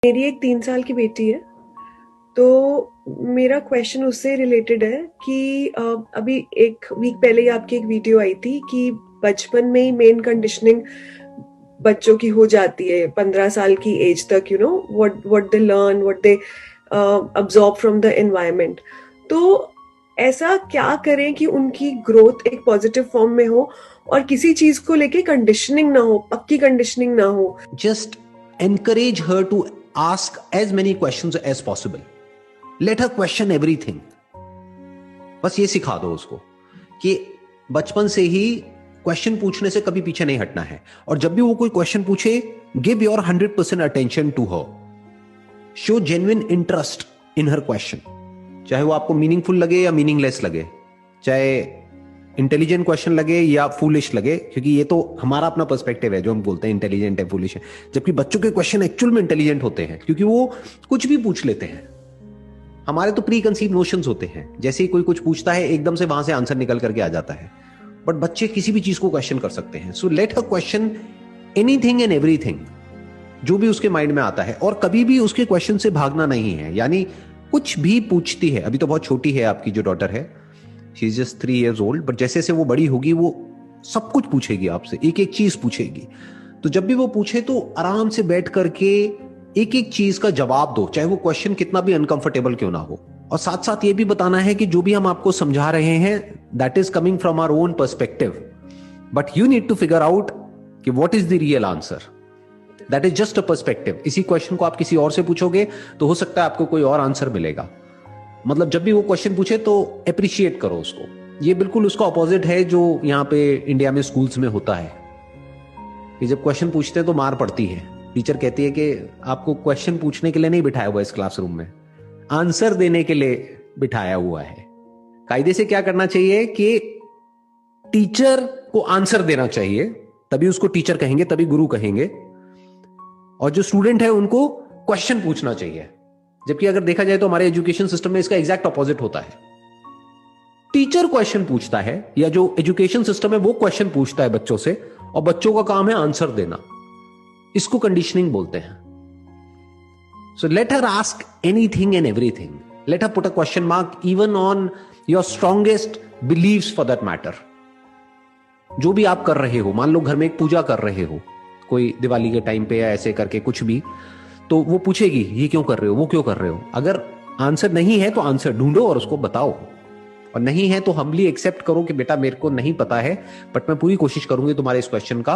मेरी एक 3 साल की बेटी है। तो मेरा क्वेश्चन उससे रिलेटेड है कि अभी एक वीक पहले ही आपकी एक वीडियो आई थी कि बचपन में ही मेन कंडीशनिंग बच्चों की हो जाती है 15 साल की एज तक, you know what they learn, what they absorb from the environment. तो ऐसा क्या करें कि उनकी ग्रोथ एक पॉजिटिव फॉर्म में हो और किसी चीज को लेके कंडीशनिंग ना हो, पक्की कंडीशनिंग ना हो। Just encourage her to ask as many questions as possible. Let her question everything. बस ये सिखा दो उसको कि बचपन से ही क्वेश्चन पूछने से कभी पीछे नहीं हटना है, और जब भी वो कोई क्वेश्चन पूछे, give your 100% attention to her. Show genuine interest in her question, चाहे वो आपको मीनिंगफुल लगे या मीनिंगलेस लगे, चाहे इंटेलिजेंट क्वेश्चन लगे या फूलिश लगे, क्योंकि ये तो हमारा अपना पर्सपेक्टिव है जो हम बोलते हैं इंटेलिजेंट है, फूलिश है, जबकि बच्चों के क्वेश्चन एक्चुअल में इंटेलिजेंट होते हैं क्योंकि वो कुछ भी पूछ लेते हैं. हमारे तो प्री कंसीव नोशंस होते हैं, जैसे ही कोई कुछ पूछता है एकदम से वहां से आंसर निकल करके आ जाता है, बट बच्चे किसी भी चीज को क्वेश्चन कर सकते हैं. So let her question anything and everything, जो भी उसके माइंड में आता है, और कभी भी उसके क्वेश्चन से भागना नहीं है. यानी कुछ भी पूछती है, अभी तो बहुत छोटी है आपकी जो डॉटर है, she is just 3 years old, but जैसे जैसे वो बड़ी होगी वो सब कुछ पूछेगी आपसे, एक एक चीज पूछेगी. तो जब भी वो पूछे तो आराम से बैठ करके एक एक चीज का जवाब दो, चाहे वो क्वेश्चन कितना भी अनकंफर्टेबल क्यों ना हो. और साथ साथ ये भी बताना है कि जो भी हम आपको समझा रहे हैं that is coming from our own perspective, but you need to figure out कि what is the real answer. That is just a perspective. इसी क्वेश्चन को आप किसी और से पूछोगे तो हो सकता है आपको कोई और आंसर मिलेगा. मतलब जब भी वो क्वेश्चन पूछे तो अप्रिशिएट करो उसको. ये बिल्कुल उसका ऑपोजिट है जो यहाँ पे इंडिया में स्कूल्स में होता है कि जब क्वेश्चन पूछते हैं तो मार पड़ती है. टीचर कहती है कि आपको क्वेश्चन पूछने के लिए नहीं बिठाया हुआ इस क्लासरूम में, आंसर देने के लिए बिठाया हुआ है. कायदे से क्या करना चाहिए कि टीचर को आंसर देना चाहिए, तभी उसको टीचर कहेंगे, तभी गुरु कहेंगे, और जो स्टूडेंट है उनको क्वेश्चन पूछना चाहिए. जबकि अगर देखा जाए तो हमारे एजुकेशन सिस्टम में इसका एग्जैक्ट ऑपोजिट होता है. टीचर क्वेश्चन पूछता है, या जो एजुकेशन सिस्टम है वो क्वेश्चन पूछता है बच्चों से, और बच्चों का काम है आंसर देना. इसको कंडीशनिंग बोलते हैं. So let her ask anything and everything. Let her put a question mark even on your strongest beliefs for that matter. जो भी आप कर रहे हो, मान लो घर में एक पूजा कर रहे हो, कोई दिवाली के टाइम पे या ऐसे करके कुछ भी, तो वो पूछेगी ये क्यों कर रहे हो, वो क्यों कर रहे हो. अगर आंसर नहीं है तो आंसर ढूंढो और उसको बताओ, और नहीं है तो हम्बली एक्सेप्ट करो कि बेटा मेरे को नहीं पता है, बट मैं पूरी कोशिश करूंगी तुम्हारे इस क्वेश्चन का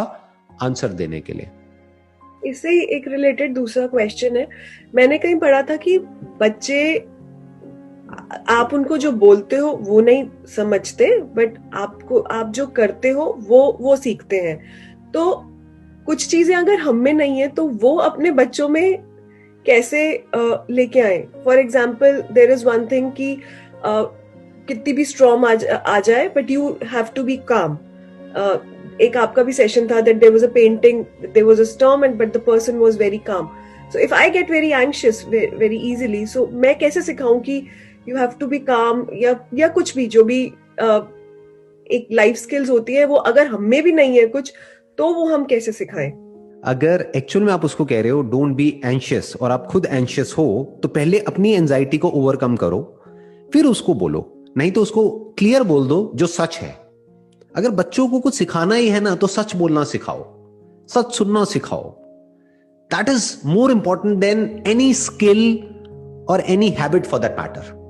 आंसर देने के लिए. इससे ही एक रिलेटेड दूसरा क्वेश्चन है. मैंने कहीं पढ़ा था कि बच्चे, आप उनको जो बोलते हो वो नहीं समझते, बट आप जो करते हो वो सीखते हैं. तो कुछ चीजें अगर हम में नहीं है तो वो अपने बच्चों में कैसे लेके आए. For example, there is one thing कि कितनी भी स्ट्रॉम आ जाए, but you have to be calm. एक आपका भी सेशन था that there was a painting, there was a storm and but the person was very calm. So if I get very anxious very easily, so मैं कैसे सिखाऊं कि you have to be काम, या कुछ भी जो भी एक लाइफ स्किल्स होती है, वो अगर हम में भी नहीं है कुछ, तो वो हम कैसे सिखाएं. अगर एक्चुअल में आप उसको कह रहे हो डोंट बी एंशियस, और आप खुद एंशियस हो, तो पहले अपनी एंजाइटी को ओवरकम करो, फिर उसको बोलो. नहीं तो उसको क्लियर बोल दो जो सच है. अगर बच्चों को कुछ सिखाना ही है ना, तो सच बोलना सिखाओ, सच सुनना सिखाओ. That is more important than any skill और any habit for that matter.